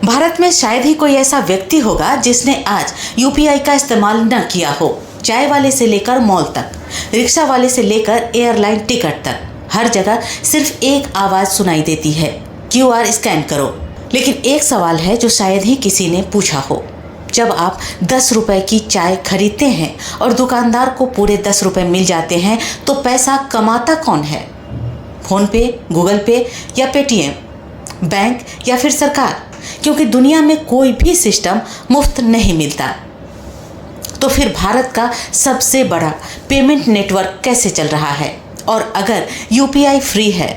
भारत में शायद ही कोई ऐसा व्यक्ति होगा जिसने आज यूपीआई का इस्तेमाल न किया हो। चाय वाले से लेकर मॉल तक, रिक्शा वाले से लेकर एयरलाइन टिकट तक, हर जगह सिर्फ एक आवाज़ सुनाई देती है, क्यूआर स्कैन करो। लेकिन एक सवाल है जो शायद ही किसी ने पूछा हो। जब आप 10 रुपए की चाय खरीदते हैं और दुकानदार को पूरे 10 रुपए मिल जाते हैं तो पैसा कमाता कौन है? फोन पे, गूगल पे या पेटीएम, बैंक या फिर सरकार? क्योंकि दुनिया में कोई भी सिस्टम मुफ्त नहीं मिलता। तो फिर भारत का सबसे बड़ा पेमेंट नेटवर्क कैसे चल रहा है? और अगर यूपीआई फ्री है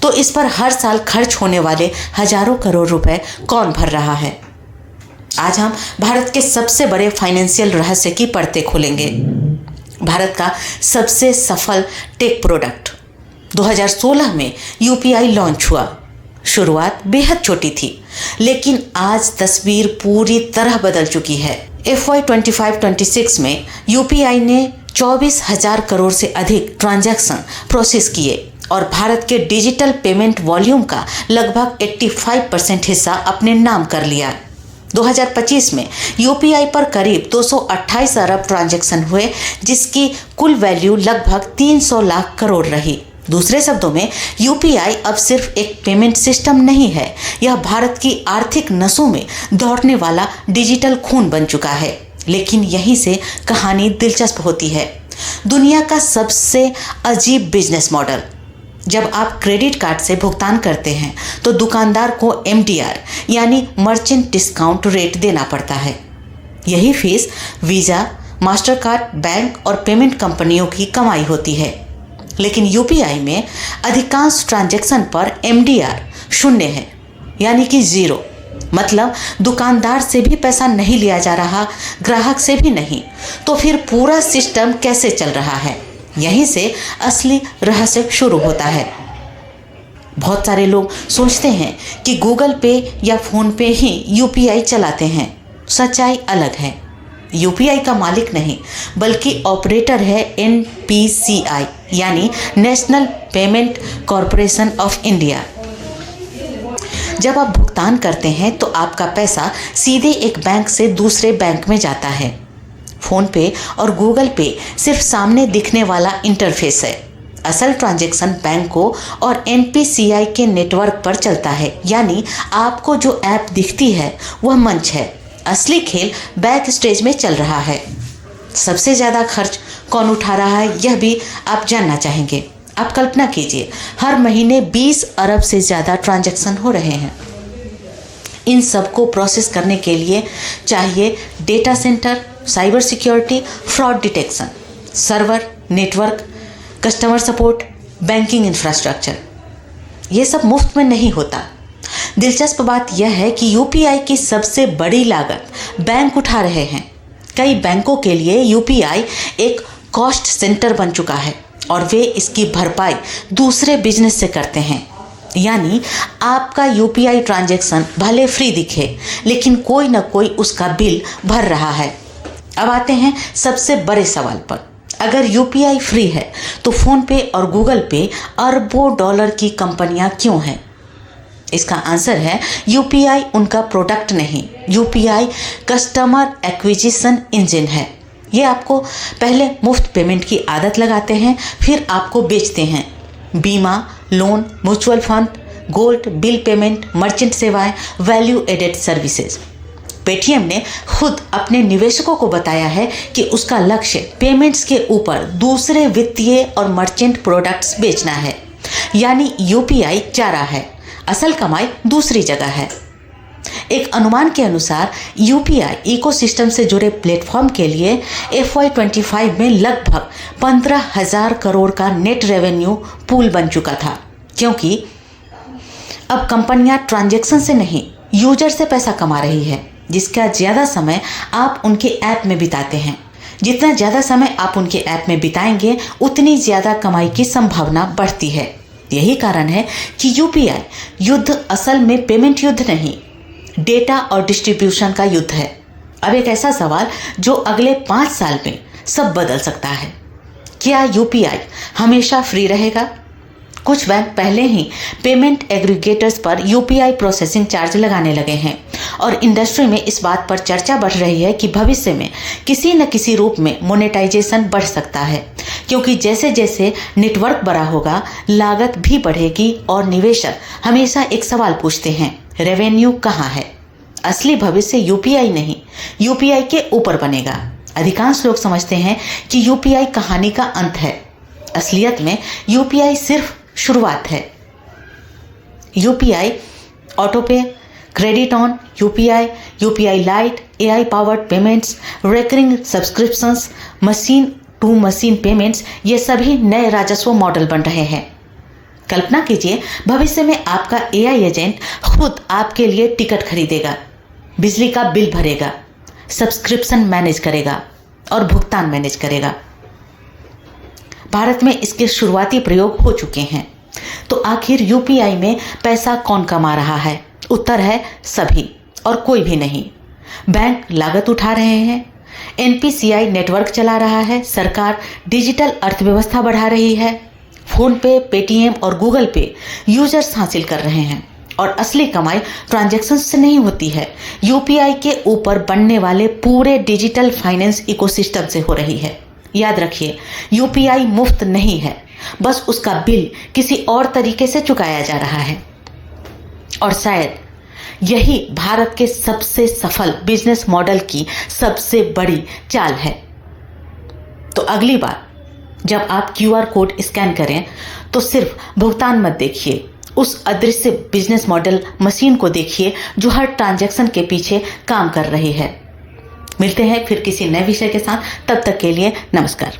तो इस पर हर साल खर्च होने वाले हजारों करोड़ रुपए कौन भर रहा है? आज हम भारत के सबसे बड़े फाइनेंशियल रहस्य की परतें खोलेंगे। भारत का सबसे सफल टेक प्रोडक्ट 2016 में यूपीआई लॉन्च हुआ। शुरुआत बेहद छोटी थी, लेकिन आज तस्वीर पूरी तरह बदल चुकी है। FY 25-26 में यूपीआई ने 24,000 करोड़ से अधिक ट्रांजैक्शन प्रोसेस किए और भारत के डिजिटल पेमेंट वॉल्यूम का लगभग 85% हिस्सा अपने नाम कर लिया। 2025 में यूपीआई पर करीब 228 अरब ट्रांजैक्शन हुए, जिसकी कुल वैल्यू लगभग 300 लाख करोड़ रही। दूसरे शब्दों में यूपीआई अब सिर्फ एक पेमेंट सिस्टम नहीं है, यह भारत की आर्थिक नसों में दौड़ने वाला डिजिटल खून बन चुका है। लेकिन यहीं से कहानी दिलचस्प होती है। दुनिया का सबसे अजीब बिजनेस मॉडल। जब आप क्रेडिट कार्ड से भुगतान करते हैं तो दुकानदार को MDR यानी मर्चेंट डिस्काउंट रेट देना पड़ता है। यही फीस वीज़ा, मास्टरकार्ड, बैंक और पेमेंट कंपनियों की कमाई होती है। लेकिन यूपीआई में अधिकांश ट्रांजैक्शन पर MDR 0 है, यानी कि 0। मतलब दुकानदार से भी पैसा नहीं लिया जा रहा, ग्राहक से भी नहीं। तो फिर पूरा सिस्टम कैसे चल रहा है? यहीं से असली रहस्य शुरू होता है। बहुत सारे लोग सोचते हैं कि गूगल पे या फ़ोन पे ही यूपीआई चलाते हैं। सच्चाई अलग है। यूपीआई का मालिक नहीं, बल्कि ऑपरेटर है NPCI यानी national payment corporation of India. जब आप भुगतान करते हैं तो आपका पैसा सीधे एक बैंक से दूसरे बैंक में जाता है। फ़ोन पे और गूगल पे सिर्फ सामने दिखने वाला इंटरफेस है। असल ट्रांजैक्शन बैंकों और NPCI के नेटवर्क पर चलता है, यानी आपको जो ऐप दिखती है वह मंच है। असली खेल बैक स्टेज में चल रहा है। सबसे ज़्यादा खर्च कौन उठा रहा है, यह भी आप जानना चाहेंगे। आप कल्पना कीजिए, हर महीने 20 अरब से ज़्यादा ट्रांजैक्शन हो रहे हैं। इन सब को प्रोसेस करने के लिए चाहिए data centre, cyber security, fraud detection, server, network, customer support, banking infrastructure. ये सब मुफ्त में नहीं होता। दिलचस्प बात यह है कि यूपीआई की सबसे बड़ी लागत बैंक उठा रहे हैं। कई बैंकों के लिए यूपीआई एक कॉस्ट सेंटर बन चुका है और वे इसकी भरपाई दूसरे बिजनेस से करते हैं। यानी आपका यूपीआई ट्रांजैक्शन भले फ्री दिखे, लेकिन कोई ना कोई उसका बिल भर रहा है। अब आते हैं सबसे बड़े सवाल पर। अगर यूपीआई फ्री है तो फ़ोन पे और गूगल पे अरबों डॉलर की कंपनियां क्यों हैं? इसका आंसर है यूपीआई उनका प्रोडक्ट नहीं, यूपीआई कस्टमर एक्विजिशन इंजन है। ये आपको पहले मुफ्त पेमेंट की आदत लगाते हैं, फिर आपको बेचते हैं बीमा, loan, mutual fund, gold, bill payment, merchant सेवाएं, वैल्यू एडेड सर्विसेज। पेटीएम ने खुद अपने निवेशकों को बताया है कि उसका लक्ष्य पेमेंट्स के ऊपर दूसरे वित्तीय और मर्चेंट प्रोडक्ट्स बेचना है। यानी यूपीआई चारा है, असल कमाई दूसरी जगह है। एक अनुमान के अनुसार यूपीआई इकोसिस्टम से जुड़े प्लेटफॉर्म के लिए FY 25 में लगभग 15,000 करोड़ का नेट रेवेन्यू पूल बन चुका था, क्योंकि अब कंपनियां ट्रांजैक्शन से नहीं, यूजर से पैसा कमा रही है, जिसका ज़्यादा समय आप उनके ऐप में बिताते हैं। जितना ज़्यादा समय आप उनके ऐप में बिताएंगे, उतनी ज़्यादा कमाई की संभावना बढ़ती है। यही कारण है कि यूपीआई युद्ध असल में पेमेंट युद्ध नहीं, डेटा और डिस्ट्रीब्यूशन का युद्ध है। अब एक ऐसा सवाल जो अगले 5 साल में सब बदल सकता है। क्या यूपीआई हमेशा फ्री रहेगा? कुछ बैंक पहले ही पेमेंट एग्रीगेटर्स पर यूपीआई प्रोसेसिंग चार्ज लगाने लगे हैं और इंडस्ट्री में इस बात पर चर्चा बढ़ रही है कि भविष्य में किसी न किसी रूप में मोनेटाइजेशन बढ़ सकता है, क्योंकि जैसे जैसे नेटवर्क बड़ा होगा लागत भी बढ़ेगी और निवेशक हमेशा एक सवाल पूछते हैं, रेवेन्यू कहाँ है? असली भविष्य यूपीआई नहीं, यूपीआई के ऊपर बनेगा। अधिकांश लोग समझते हैं कि यूपीआई कहानी का अंत है। असलियत में यूपीआई सिर्फ शुरुआत है। UPI autopay, credit on UPI, UPI lite, AI powered payments, recurring subscriptions, machine to machine payments, ये सभी नए राजस्व मॉडल बन रहे हैं। कल्पना कीजिए, भविष्य में आपका एआई एजेंट खुद आपके लिए टिकट खरीदेगा, बिजली का बिल भरेगा, सब्सक्रिप्शन मैनेज करेगा और भुगतान मैनेज करेगा। भारत में इसके शुरुआती प्रयोग हो चुके हैं। तो आखिर यूपीआई में पैसा कौन कमा रहा है? उत्तर है सभी और कोई भी नहीं। बैंक लागत उठा रहे हैं, एनपीसीआई नेटवर्क चला रहा है, सरकार डिजिटल अर्थव्यवस्था बढ़ा रही है, फोन पे, पेटीएम और गूगल पे यूजर्स हासिल कर रहे हैं और असली कमाई ट्रांजैक्शन से नहीं होती है, यूपीआई के ऊपर बनने वाले पूरे डिजिटल फाइनेंस इकोसिस्टम से हो रही है। याद रखिए, यूपीआई मुफ्त नहीं है, बस उसका बिल किसी और तरीके से चुकाया जा रहा है और शायद यही भारत के सबसे सफल बिजनेस मॉडल की सबसे बड़ी चाल है। तो अगली बार जब आप क्यूआर कोड स्कैन करें तो सिर्फ भुगतान मत देखिए, उस अदृश्य बिजनेस मॉडल मशीन को देखिए जो हर ट्रांजैक्शन के पीछे काम कर रही है। मिलते हैं फिर किसी नए विषय के साथ, तब तक के लिए नमस्कार।